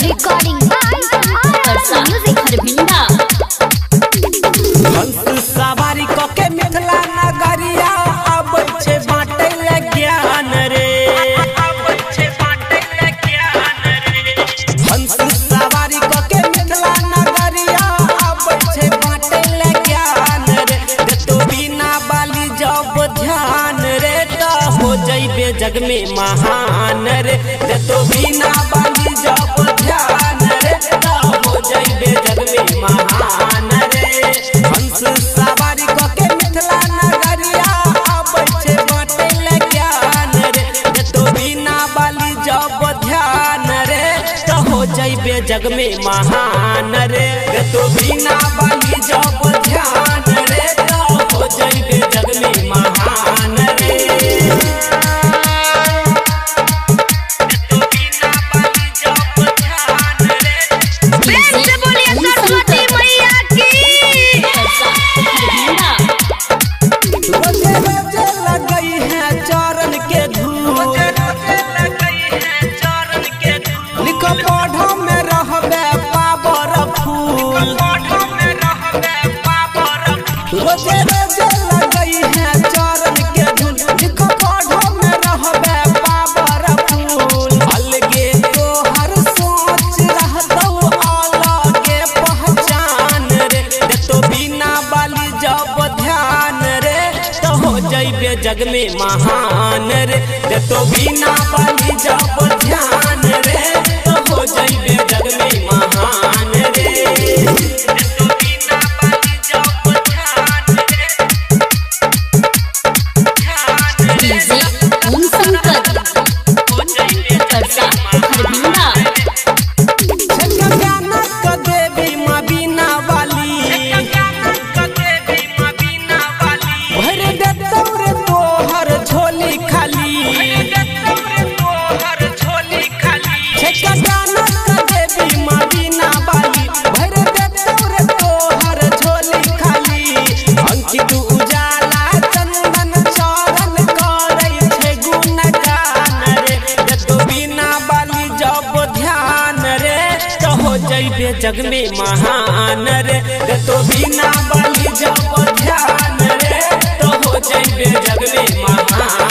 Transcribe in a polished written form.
Recording सवारी क के मिथिला नगरिया आबै छे बाटे ले ज्ञान रे, आबै छे बाटे ले ज्ञान रे। हंस सवारी क के मिथिला नगरिया आबै छे बाटे ले ज्ञान रे। देतो बिना बाली जब ध्यान रे त हो जइबे जग में महान रे। देतो बिना बाली जब ध्यान रे त हो जइबे जग में महान रे। हंस सवारी क के मिथिला नगरिया आबै छे बाटे ले ज्ञान रे। देतो बिना बाली जब ध्यान रे त हो जइबे जग में महान रे। देतो बिना बाली जब ध्यान रे त हो जइबे जग में महान रे। रोजे रोजे लगई है चरण के धूल, लिखो पढ़ो में रहबे पावर फूल। अलगे तोहर सोच रहतौ अलगे पहचान रे। देतो बिना बाली जब ध्यान रे तो हो जइबे जग में महान रे। देतो बिना बाली जब ध्यान रे तो हो जइबे जग में महान रे। जइबे जग में महान रे। देतो बिना बाली जब ध्यान रे तो हो जइबे जग में महान।